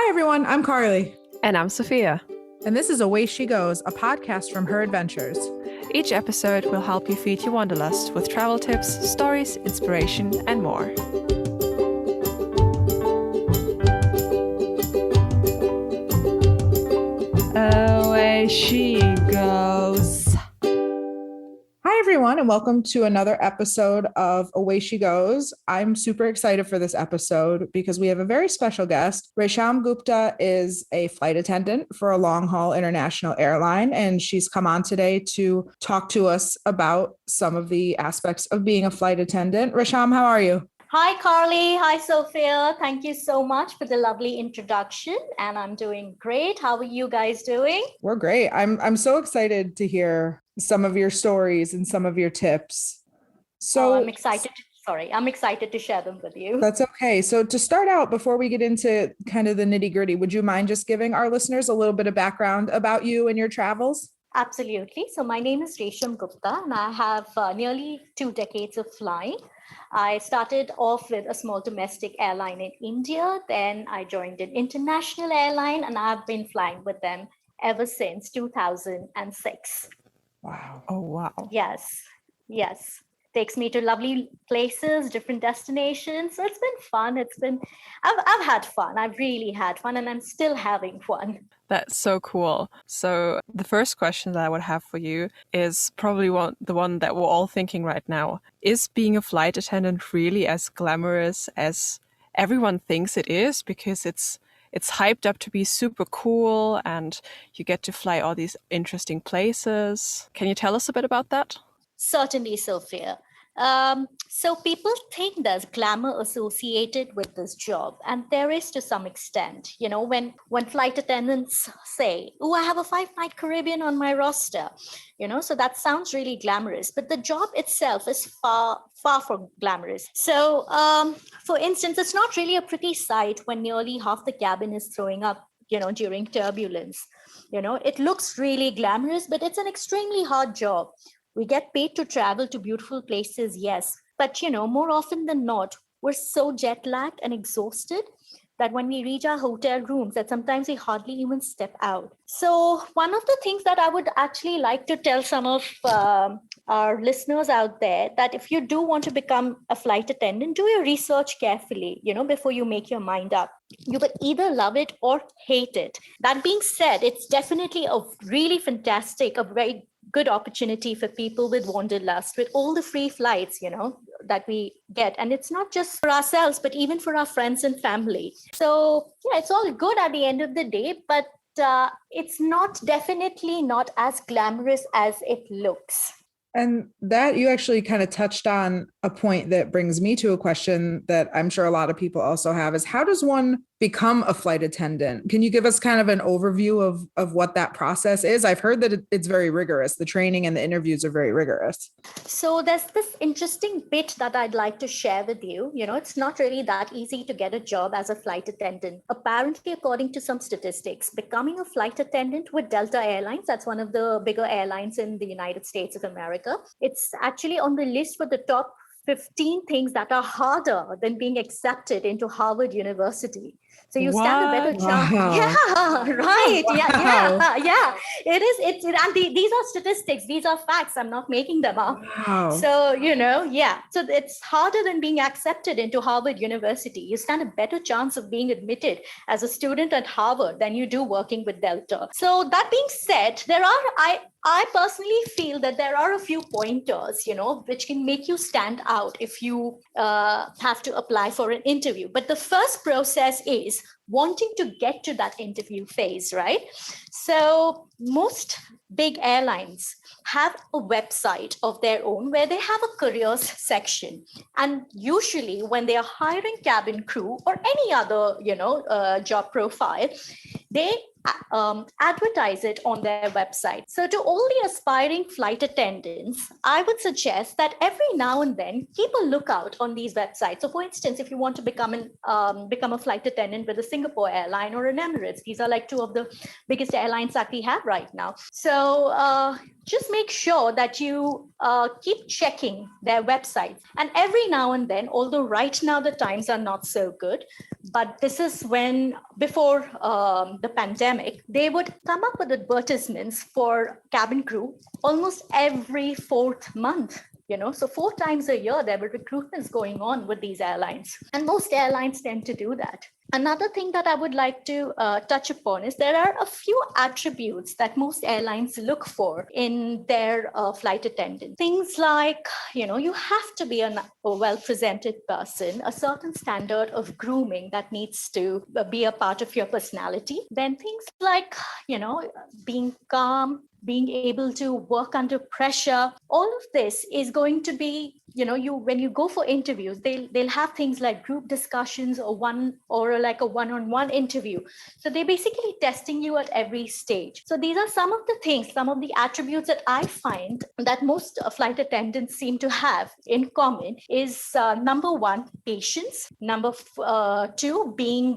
Hi, everyone. I'm Carly. And I'm Sophia. And this is Away She Goes, a podcast from Her Adventures. Each episode will help you feed your wanderlust with travel tips, stories, inspiration, and more. Away she goes. Hi, everyone, and welcome to another episode of Away She Goes. I'm super excited for this episode because we have a very special guest. Resham Gupta is a flight attendant for a long-haul international airline, and she's come on today to talk to us about some of the aspects of being a flight attendant. Resham, how are you? Hi, Carly. Hi, Sophia. Thank you so much for the lovely introduction. And I'm doing great. How are you guys doing? We're great. I'm so excited to hear some of your stories and some of your tips. So I'm excited to share them with you. That's okay. So to start out, before we get into kind of the nitty gritty, would you mind just giving our listeners a little bit of background about you and your travels? Absolutely. So my name is Resham Gupta, and I have nearly 2 decades of flying. I started off with a small domestic airline in India. Then I joined an international airline, and I've been flying with them ever since 2006. Wow. Oh, wow. Yes. Takes me to lovely places, different destinations. So it's been fun. I've had fun. I've really had fun, and I'm still having fun. That's so cool. So the first question that I would have for you is probably the one that we're all thinking right now. Is being a flight attendant really as glamorous as everyone thinks it is? Because it's hyped up to be super cool and you get to fly all these interesting places. Can you tell us a bit about that? Certainly, Sophia. So people think there's glamour associated with this job, and there is to some extent. You know, when flight attendants say, "Oh, I have a 5-night Caribbean on my roster," so that sounds really glamorous, but the job itself is far from glamorous. So, for instance, it's not really a pretty sight when nearly half the cabin is throwing up, during turbulence. It looks really glamorous, but it's an extremely hard job. We get paid to travel to beautiful places, yes. But, more often than not, we're so jet lagged and exhausted that when we reach our hotel rooms, that sometimes we hardly even step out. So one of the things that I would actually like to tell some of our listeners out there, that if you do want to become a flight attendant, do your research carefully, before you make your mind up. You will either love it or hate it. That being said, it's definitely a really fantastic, a very good opportunity for people with wanderlust, with all the free flights, that we get. And it's not just for ourselves, but even for our friends and family. So yeah, it's all good at the end of the day, but it's definitely not as glamorous as it looks. And that you actually kind of touched on a point that brings me to a question that I'm sure a lot of people also have is, how does one become a flight attendant? Can you give us kind of an overview of what that process is? I've heard that it's very rigorous. The training and the interviews are very rigorous. So there's this interesting bit that I'd like to share with you. It's not really that easy to get a job as a flight attendant. Apparently, according to some statistics, becoming a flight attendant with Delta Airlines, that's one of the bigger airlines in the United States of America, it's actually on the list for the top 15 things that are harder than being accepted into Harvard University. So you stand a better chance. Wow. Yeah, right. Wow. Yeah. It is. These are statistics. These are facts. I'm not making them up. Wow. So, yeah. So it's harder than being accepted into Harvard University. You stand a better chance of being admitted as a student at Harvard than you do working with Delta. So that being said, I personally feel that there are a few pointers, which can make you stand out if you have to apply for an interview. But the first process is wanting to get to that interview phase, right? So most big airlines have a website of their own where they have a careers section. And usually when they are hiring cabin crew or any other, job profile, they advertise it on their website. So to all the aspiring flight attendants, I would suggest that every now and then keep a lookout on these websites. So for instance, if you want to become a flight attendant with a Singapore airline or an Emirates, these are like two of the biggest airlines that we have right now. So just make sure that you keep checking their websites. And every now and then, although right now the times are not so good, but this is when, before the pandemic, they would come up with advertisements for cabin crew almost every fourth month. So 4 times a year, there were recruitments going on with these airlines. And most airlines tend to do that. Another thing that I would like to touch upon is there are a few attributes that most airlines look for in their flight attendant. Things like, you have to be a well-presented person, a certain standard of grooming that needs to be a part of your personality. Then things like, being calm, being able to work under pressure. All of this is going to be, when you go for interviews, they'll have things like group discussions or like a one-on-one interview. So they're basically testing you at every stage. So these are some of the things, some of the attributes that I find that most flight attendants seem to have in common is number 1, patience. Number 2, being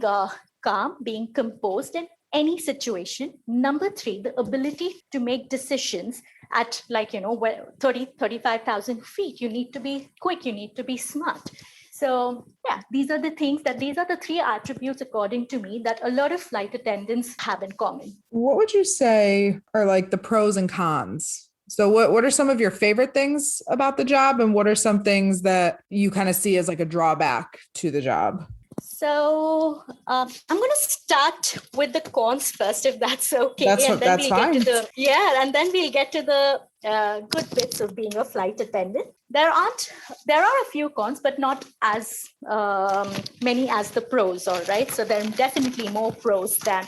calm, being composed in any situation. Number 3, the ability to make decisions at 35,000 feet. You need to be quick, you need to be smart. So these are the 3 attributes, according to me, that a lot of flight attendants have in common. What would you say are like the pros and cons? So what are some of your favorite things about the job, and what are some things that you kind of see as like a drawback to the job? So I'm going to start with the cons first, if that's okay. That's fine. And then we'll get to the good bits of being a flight attendant. There are a few cons, but not as many as the pros. All right. So there are definitely more pros than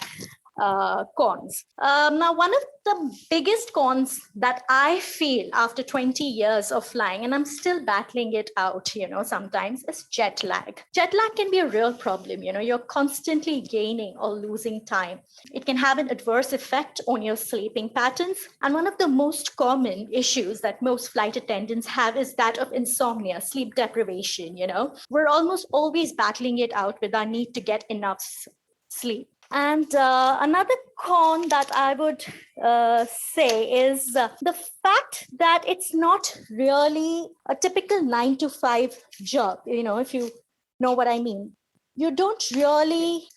cons. Now, one of the biggest cons that I feel after 20 years of flying, and I'm still battling it out, sometimes, is jet lag. Jet lag can be a real problem. You're constantly gaining or losing time. It can have an adverse effect on your sleeping patterns. And one of the most common issues that most flight attendants have is that of insomnia, sleep deprivation. We're almost always battling it out with our need to get enough sleep. And another con that I would say is the fact that it's not really a typical 9-to-5 job, if you know what I mean. You don't really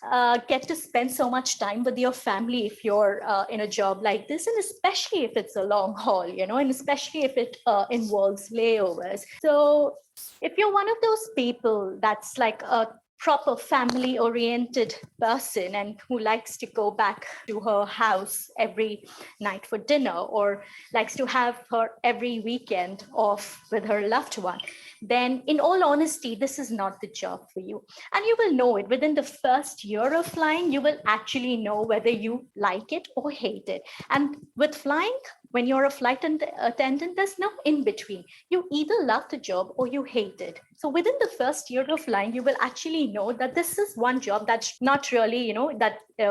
get to spend so much time with your family if you're in a job like this, and especially if it's a long haul, and especially if it involves layovers. So if you're one of those people that's like a proper family-oriented person and who likes to go back to her house every night for dinner, or likes to have her every weekend off with her loved one, then in all honesty, this is not the job for you. And you will know it within the first year of flying. You will actually know whether you like it or hate it. And with flying, when you're a flight attendant, there's no in between. You either love the job or you hate it. So within the first year of flying, you will actually know that this is one job that's not really,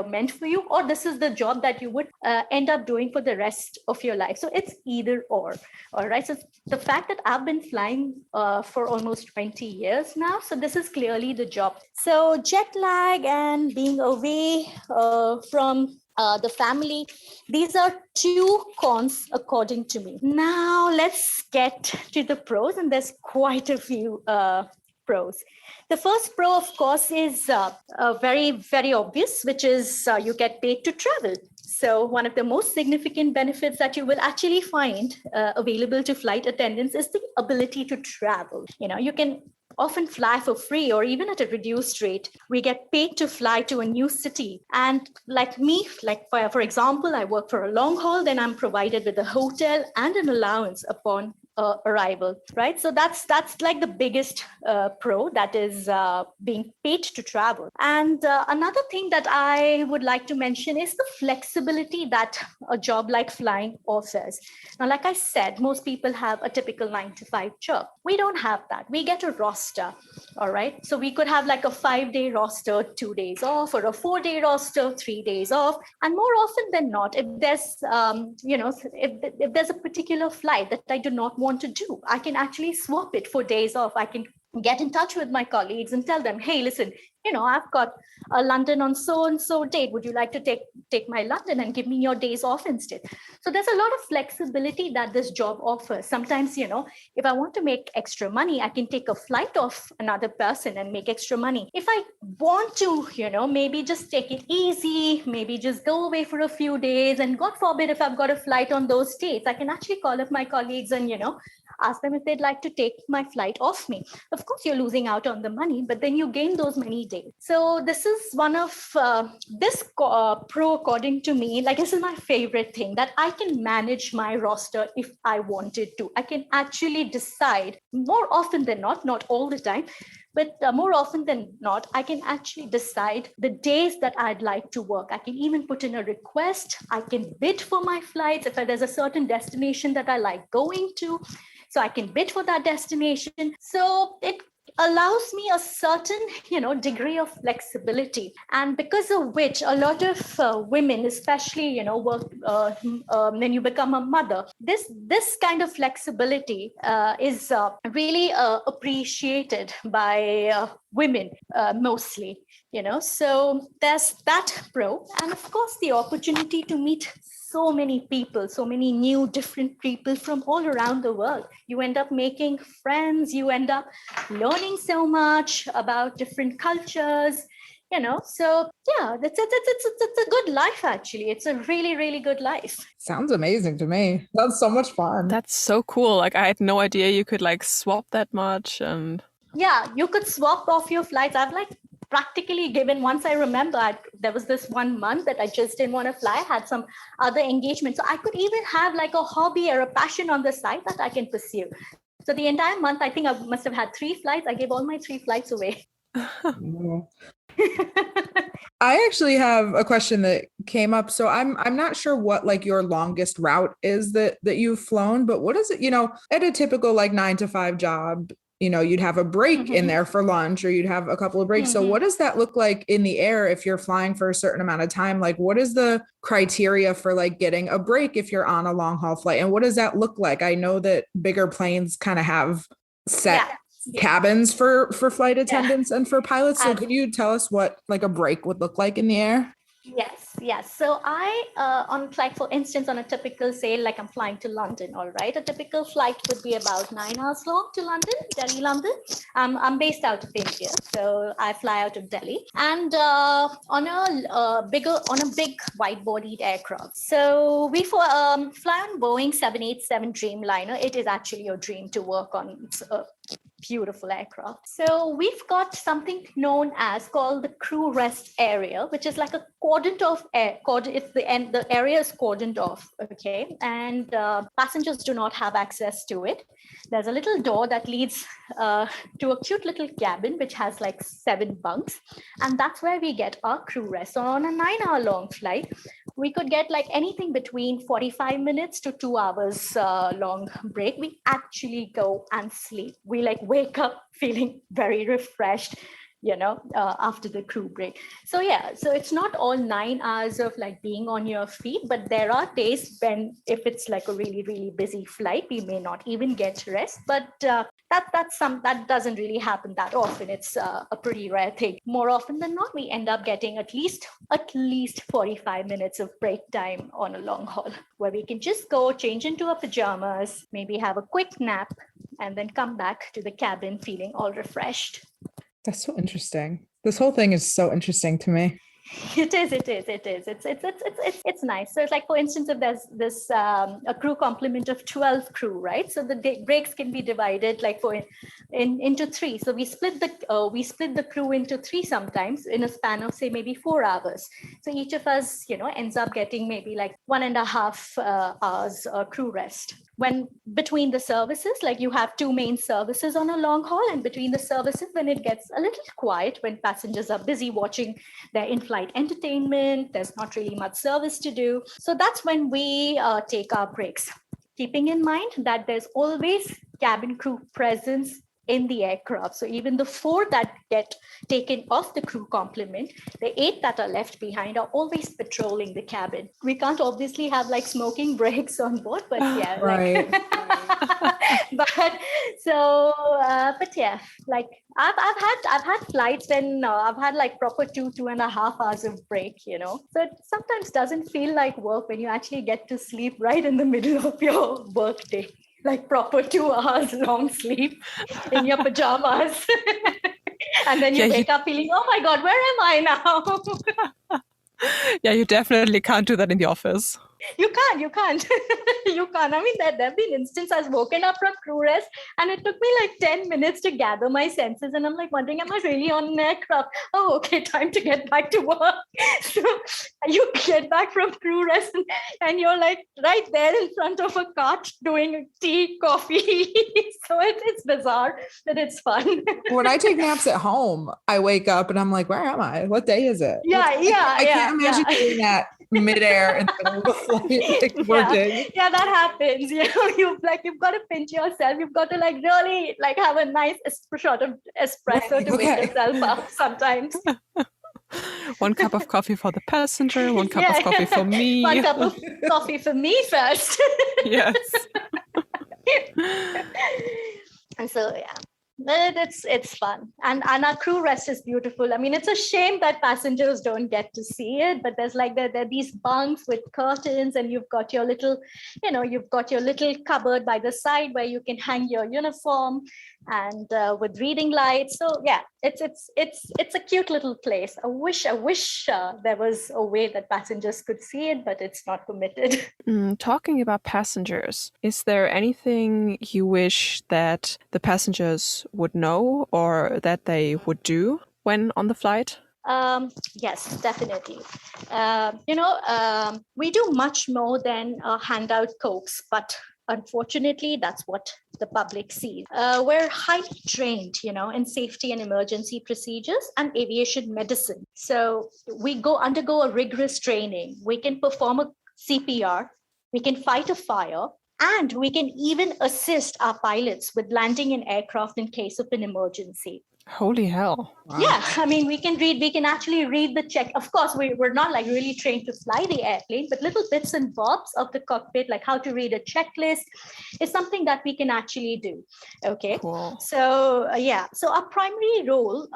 meant for you, or this is the job that you would end up doing for the rest of your life. So it's either or. All right. So the fact that I've been flying for almost 20 years now, so this is clearly the job. So jet lag and being away from the family, these are 2 cons according to me. Now let's get to the pros, and there's quite a few pros. The first pro, of course, is very, very obvious, which is you get paid to travel. So one of the most significant benefits that you will actually find available to flight attendants is the ability to travel. You can often fly for free or even at a reduced rate. We get paid to fly to a new city. And like me, for example, I work for a long haul, then I'm provided with a hotel and an allowance upon arrival, right? So that's like the biggest pro, that is being paid to travel. And another thing that I would like to mention is the flexibility that a job like flying offers. Now, like I said, most people have a typical 9 to 5 job. We don't have that. We get a roster, all right? So we could have like a 5-day roster, 2 days off, or a 4-day roster, 3 days off. And more often than not, if there's, if there's a particular flight that I do not want to do, I can actually swap it for days off. I can get in touch with my colleagues and tell them, hey, listen, I've got a London on so and so date. Would you like to take my London and give me your days off instead? So there's a lot of flexibility that this job offers. Sometimes, if I want to make extra money, I can take a flight off another person and make extra money. If I want to, maybe just take it easy, maybe just go away for a few days, and God forbid, if I've got a flight on those dates, I can actually call up my colleagues and, ask them if they'd like to take my flight off me. Of course, you're losing out on the money, but then you gain those many days. So this is one of this pro, according to me, like this is my favorite thing, that I can manage my roster if I wanted to. I can actually decide more often than not all the time, but more often than not, I can actually decide the days that I'd like to work. I can even put in a request. I can bid for my flights if there's a certain destination that I like going to. So I can bid for that destination. So it allows me a certain, degree of flexibility. And because of which a lot of women, especially, work when you become a mother, this kind of flexibility is really appreciated by women mostly, so there's that pro. And of course, the opportunity to meet so many people, so many new different people from all around the world. You end up making friends, you end up learning so much about different cultures, so yeah, it's a good life, actually. It's a really, really good life. Sounds amazing to me. That's so much fun. That's so cool. Like, I had no idea you could like swap that much. And yeah, you could swap off your flights. I've practically given, once I remember, there was this 1 month that I just didn't want to fly. I had some other engagement. So I could even have like a hobby or a passion on the side that I can pursue. So the entire month, I think I must have had 3 flights. I gave all my 3 flights away. I actually have a question that came up. So I'm not sure what like your longest route is that you've flown, but what is it, at a typical like 9 to 5 job, you'd have a break in there for lunch, or you'd have a couple of breaks. So what does that look like in the air if you're flying for a certain amount of time? Like, what is the criteria for like getting a break if you're on a long haul flight? And what does that look like? I know that bigger planes kind of have set cabins for flight attendants and for pilots. So could you tell us what like a break would look like in the air? Yes. So I, on flight, for instance, on a typical, say, like I'm flying to London, all right, a typical flight would be about 9 hours long to London, Delhi, London. I'm based out of India, so I fly out of Delhi, and on a big wide-bodied aircraft. So we fly on Boeing 787 Dreamliner. It is actually a dream to work on. It's a beautiful aircraft. So we've got something known as called the crew rest area, which is like a cordon of air. It's the area is cordoned off, okay, and passengers do not have access to it. There's a little door that leads to a cute little cabin which has like 7 bunks, and that's where we get our crew rest. So on a 9-hour long flight, we could get like anything between 45 minutes to 2 hours long break. We actually go and sleep. We like wake up feeling very refreshed, after the crew break. So so it's not all 9 hours of like being on your feet, but there are days when, if it's like a really, really busy flight, we may not even get rest. But that doesn't really happen that often. It's a pretty rare thing. More often than not, we end up getting at least 45 minutes of break time on a long haul, where we can just go change into our pajamas, maybe have a quick nap, and then come back to the cabin feeling all refreshed. That's so interesting. This whole thing is so interesting to me. It is. It's nice. So it's like, for instance, if there's this a crew complement of 12 crew, right? So the breaks can be divided like into 3. So we split the crew into 3 sometimes in a span of say maybe 4 hours. So each of us, ends up getting maybe like 1.5 hours crew rest. when between the services, like you have two main services on a long haul, and between the services, when it gets a little quiet, when passengers are busy watching their in-flight entertainment, there's not really much service to do. So that's when we take our breaks, keeping in mind that there's always cabin crew presence in the aircraft. So even the 4 that get taken off the crew complement, the 8 that are left behind are always patrolling the cabin. We can't obviously have like smoking breaks on board, but yeah, Right. but yeah, like I've had flights when I've had like proper 2.5 hours of break, So it sometimes doesn't feel like work when you actually get to sleep right in the middle of your work day. Like proper 2 hours long sleep in your pajamas. And then you wake up feeling, oh my God, where am I now? Yeah, you definitely can't do that in the office. You can't. You can't. I mean, there have been instances I've woken up from crew rest and it took me like 10 minutes to gather my senses. And I'm like wondering, am I really on an aircraft? Oh, okay, time to get back to work. So you get back from crew rest and you're like right there in front of a cart doing tea, coffee. So it's bizarre, but it's fun. When I take naps at home, I wake up and I'm like, where am I? What day is it? I can't imagine doing that midair in the middle of the flight, like working. Yeah, that happens. You've got to pinch yourself. You've got to like really like have a nice shot of espresso to wake yourself up sometimes. 1 cup of coffee for the passenger, 1 cup of coffee for me. 1 cup of coffee for me first. Yes. And so yeah. It's fun, and our crew rest is beautiful. I mean, it's a shame that passengers don't get to see it, but there's like there are these bunks with curtains, and you've got your little cupboard by the side where you can hang your uniform, and with reading lights. So yeah, it's a cute little place. I wish there was a way that passengers could see it, but it's not permitted. Talking about passengers, is there anything you wish that the passengers would know or that they would do when on the flight? Yes, definitely. We do much more than hand out Cokes, but unfortunately, that's what the public sees. We're highly trained, in safety and emergency procedures and aviation medicine. So we undergo a rigorous training. We can perform a CPR, we can fight a fire, and we can even assist our pilots with landing an aircraft in case of an emergency. Holy hell. Wow. Yeah, I mean, we can actually read the check. Of course, we're not like really trained to fly the airplane, but little bits and bobs of the cockpit, like how to read a checklist, is something that we can actually do. Okay. Cool. So so our primary role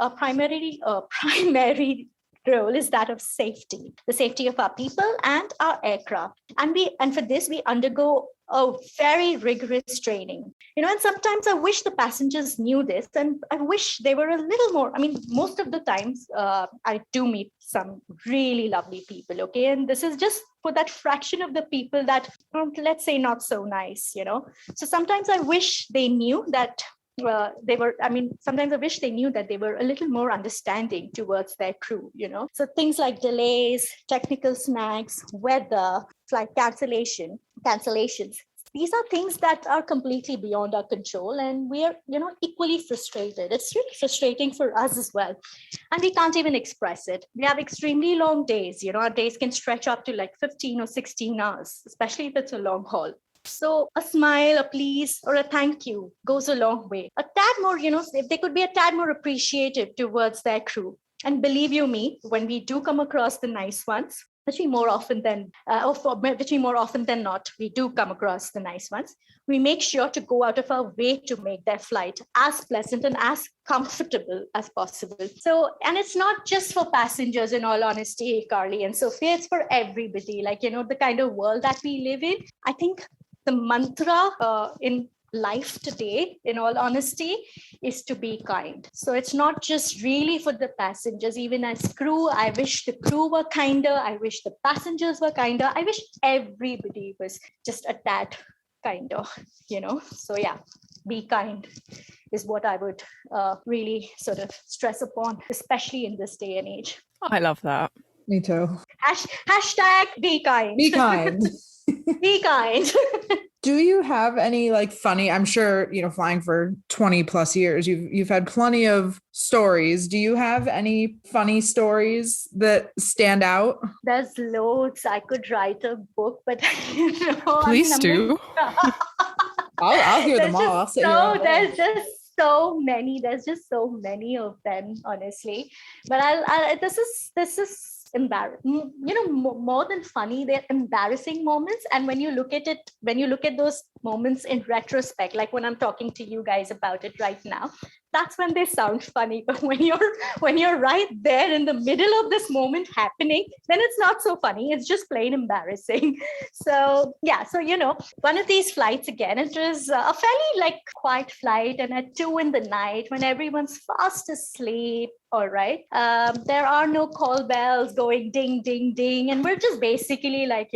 is that of safety, the safety of our people and our aircraft. And for this, we undergo a very rigorous training. And sometimes I wish the passengers knew this, and I wish they were a little more. I mean, most of the times I do meet some really lovely people, okay? And this is just for that fraction of the people that, let's say, not so nice, So sometimes I wish they knew that sometimes I wish they knew that they were a little more understanding towards their crew, So things like delays, technical snags, weather, flight cancellations, these are things that are completely beyond our control, and we are, equally frustrated. It's really frustrating for us as well. And we can't even express it. We have extremely long days, our days can stretch up to like 15 or 16 hours, especially if it's a long haul. So a smile, a please, or a thank you goes a long way. A tad more, if they could be a tad more appreciative towards their crew. And believe you me, when we do come across the nice ones, which we more often than not, we do come across the nice ones, we make sure to go out of our way to make their flight as pleasant and as comfortable as possible. So, and it's not just for passengers, in all honesty, Carly and Sophia, it's for everybody. Like, the kind of world that we live in. I think the mantra in life today, in all honesty, is to be kind. So it's not just really for the passengers. Even as crew, I wish the crew were kinder. I wish the passengers were kinder. I wish everybody was just a tad kinder, So yeah, be kind is what I would really sort of stress upon, especially in this day and age. I love that. Me too. Hashtag be kind. Be kind. Be kind. Do you have any like funny, I'm sure, flying for 20 plus years, you've had plenty of stories. Do you have any funny stories that stand out? There's loads. I could write a book, but Please do. I'll hear them all. I'll sit here all day. There's just so many. There's just so many of them, honestly. But this is embarrassing. More than funny, they're embarrassing moments. And when you look at those moments in retrospect, like when I'm talking to you guys about it right now, that's when they sound funny. But when you're right there in the middle of this moment happening, then it's not so funny. It's just plain embarrassing. So yeah, one of these flights again, it was a fairly like quiet flight, and at 2 a.m, when everyone's fast asleep, all right, there are no call bells going ding ding ding, and we're just basically like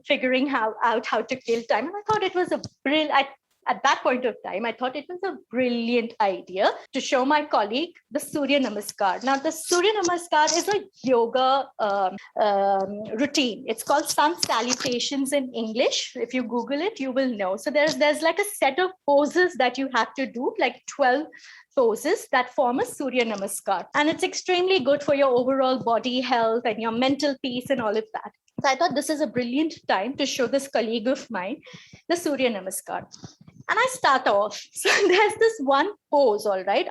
figuring out how to kill time. And I thought it was a brilliant. At that point of time, I thought it was a brilliant idea to show my colleague the Surya Namaskar. Now, the Surya Namaskar is a yoga routine. It's called sun salutations in English. If you Google it, you will know. So there's like a set of poses that you have to do, like 12 poses that form a Surya Namaskar. And it's extremely good for your overall body health and your mental peace and all of that. So I thought this is a brilliant time to show this colleague of mine the Surya Namaskar. And I start off. So there's this one pose, all right,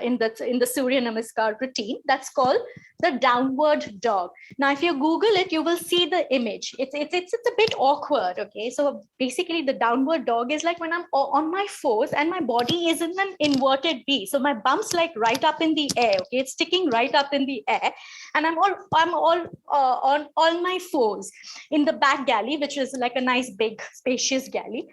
in the Surya Namaskar routine that's called the downward dog. Now, if you Google it, you will see the image. It's a bit awkward. Okay, so basically, the downward dog is like when I'm on my fours and my body is in an inverted V. So my bump's like right up in the air. Okay, it's sticking right up in the air, and I'm all on my fours in the back galley, which is like a nice big spacious galley.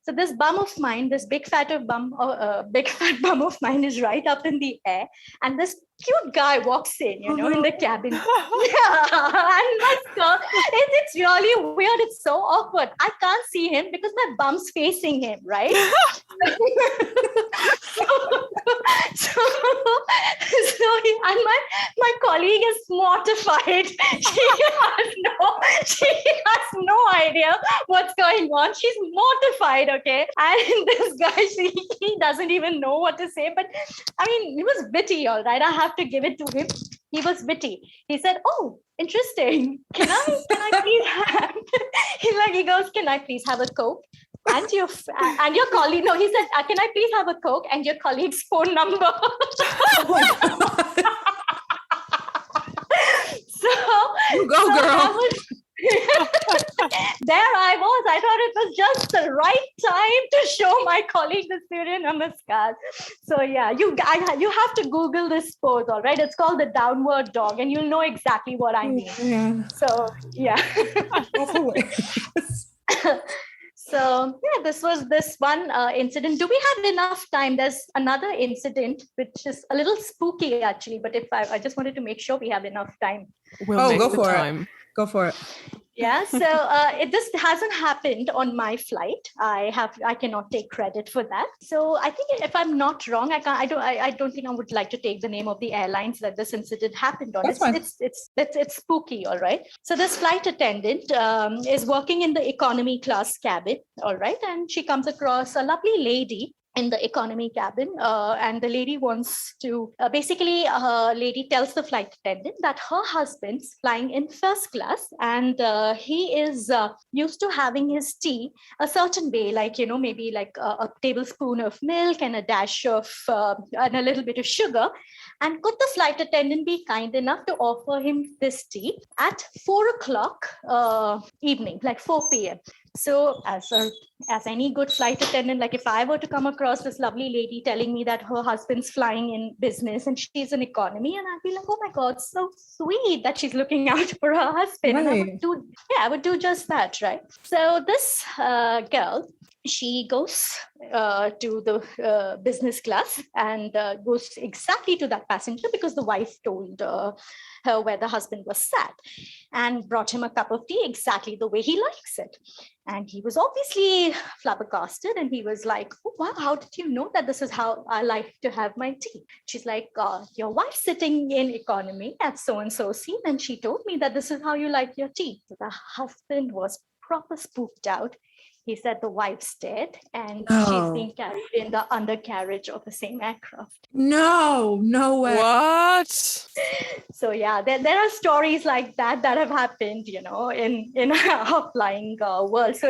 So this bum of mine, this big fat bum of mine is right up in the air, and this cute guy walks in, in the cabin. Yeah, and my skirt, it's really weird. It's so awkward. I can't see him because my bum's facing him, right? And my colleague is mortified. She has no idea what's going on. She's mortified, okay? And this guy, he doesn't even know what to say. But I mean, he was witty, all right. I have to give it to him. He was witty. He said, "Oh, interesting. Can I please have?" He goes, "Can I please have a Coke? And your colleague?" No, he said, "Can I please have a Coke and your colleague's phone number?" Go, girl. There I was. I thought it was just the right time to show my colleague the Surya Namaskar. So yeah, you have to Google this pose, all right? It's called the downward dog, and you'll know exactly what I mean. Yeah. So yeah. That's hilarious. So yeah, this was this one incident. Do we have enough time? There's another incident which is a little spooky actually, but if I just wanted to make sure we have enough time. We'll make go the for time. it. Go for it. Yeah, so this hasn't happened on my flight. I cannot take credit for that. So I think if I'm not wrong, I don't think I would like to take the name of the airlines that this incident happened on. That's fine. It's spooky, all right. So this flight attendant is working in the economy class cabin, all right, and she comes across a lovely lady in the economy cabin, and the lady wants to basically lady tells the flight attendant that her husband's flying in first class, and he is used to having his tea a certain way, like maybe like a tablespoon of milk and a dash of and a little bit of sugar. And could the flight attendant be kind enough to offer him this tea at 4:00 evening, like 4 p.m. So as any good flight attendant, like if I were to come across this lovely lady telling me that her husband's flying in business and she's in economy, and I'd be like, oh my God, so sweet that she's looking out for her husband. Right. And I would do just that, right? So this girl, she goes to the business class and goes exactly to that passenger because the wife told her where the husband was sat, and brought him a cup of tea exactly the way he likes it. And he was obviously flabbergasted, and he was like, oh, wow, how did you know that this is how I like to have my tea? She's like, your wife's sitting in economy at so-and-so seat, and she told me that this is how you like your tea. So the husband was proper spooked out. He said the wife's dead and she's No. being carried in the undercarriage of the same aircraft. No way. What? So yeah, there are stories like that have happened, in our flying world. So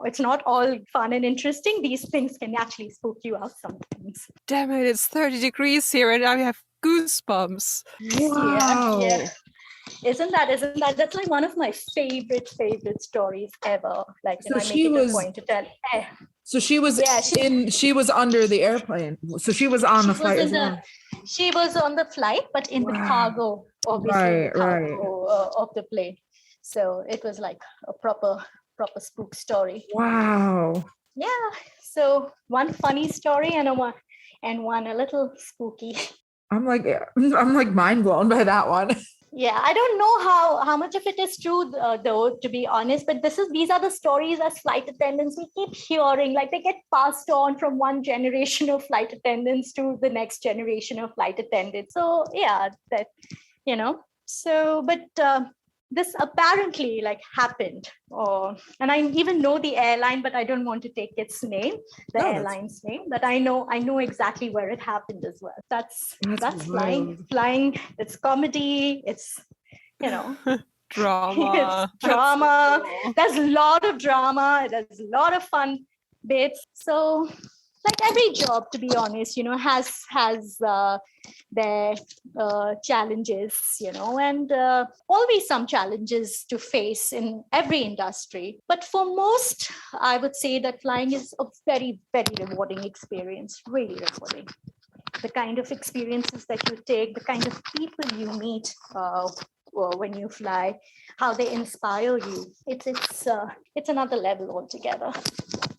it's not all fun and interesting. These things can actually spook you out sometimes. Damn it, it's 30 degrees here and I have goosebumps. Wow. Yeah. Isn't that that's like one of my favorite stories ever. Like, So I make it a point to tell. So she was she was under the airplane. So she was on the flight as well. She was on the flight, but in the cargo, obviously, of the plane. So it was like a proper spook story. Wow. Yeah. So one funny story and one a little spooky. I'm like mind blown by that one. Yeah, I don't know how much of it is true, though, to be honest, but these are the stories as flight attendants we keep hearing, like they get passed on from one generation of flight attendants to the next generation of flight attendants. So yeah, but this apparently happened, and I even know the airline, but I don't want to take its name, airline's name, but I know exactly where it happened as well. That's flying. It's comedy. It's drama. It's drama. There's a lot of drama. There's a lot of fun bits. So like every job, to be honest, has their challenges, and always some challenges to face in every industry. But for most, I would say that flying is a very, very rewarding experience, really rewarding. The kind of experiences that you take, the kind of people you meet when you fly, how they inspire you. It's another level altogether.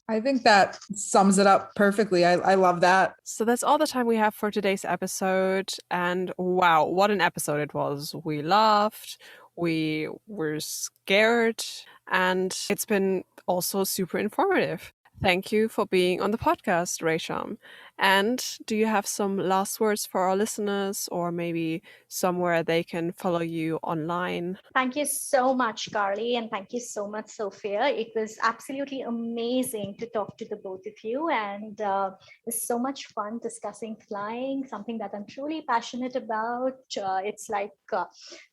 I think that sums it up perfectly. I love that. So that's all the time we have for today's episode. And wow, what an episode it was. We laughed, we were scared, and it's been also super informative. Thank you for being on the podcast, Resham. And do you have some last words for our listeners, or maybe somewhere they can follow you online? Thank you so much, Carly, and thank you so much, Sophia. It was absolutely amazing to talk to the both of you, and it's so much fun discussing flying, something that I'm truly passionate about. It's like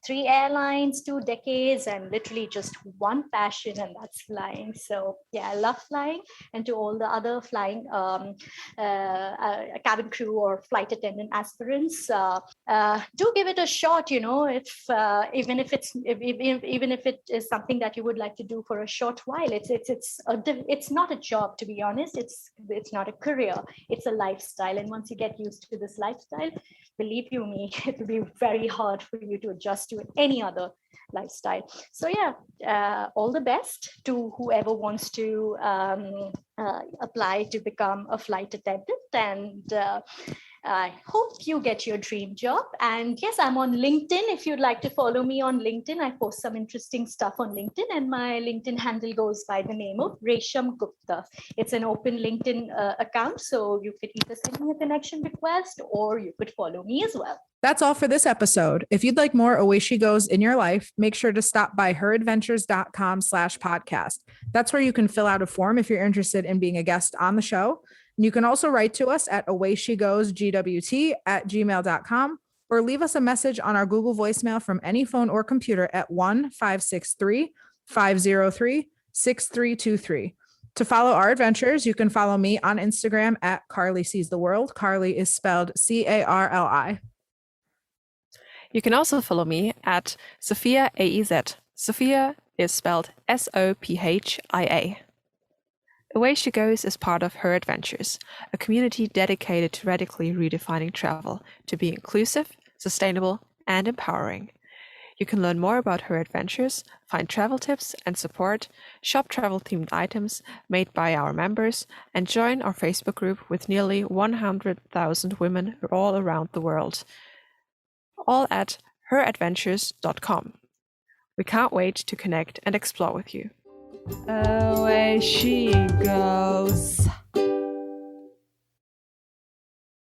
3 airlines, 2 decades, and literally just one passion, and that's flying. So yeah, I love flying. And to all the other flying cabin crew or flight attendant aspirants, do give it a shot. If even if it is something that you would like to do for a short while, it's not a job, to be honest. It's not a career. It's a lifestyle, and once you get used to this lifestyle, believe you me, it will be very hard for you to adjust to any other lifestyle. So yeah, all the best to whoever wants to apply to become a flight attendant, and I hope you get your dream job. And yes, I'm on LinkedIn. If you'd like to follow me on LinkedIn, I post some interesting stuff on LinkedIn, and my LinkedIn handle goes by the name of Resham Gupta. It's an open LinkedIn account, so you could either send me a connection request or you could follow me as well. That's all for this episode. If you'd like more Away She Goes in your life, make sure to stop by heradventures.com/podcast. That's where you can fill out a form if you're interested in being a guest on the show. And you can also write to us at awayshegosgwt@gmail.com, or leave us a message on our Google voicemail from any phone or computer at 1-563-503-6323. To follow our adventures, you can follow me on Instagram at Carly Sees the World. Carly is spelled Carli. You can also follow me at Sophia AEZ. Sophia is spelled Sophia. Away She Goes is part of Her Adventures, a community dedicated to radically redefining travel to be inclusive, sustainable, and empowering. You can learn more about Her Adventures, find travel tips and support, shop travel-themed items made by our members, and join our Facebook group with nearly 100,000 women all around the world. All at heradventures.com. We can't wait to connect and explore with you. Away she goes.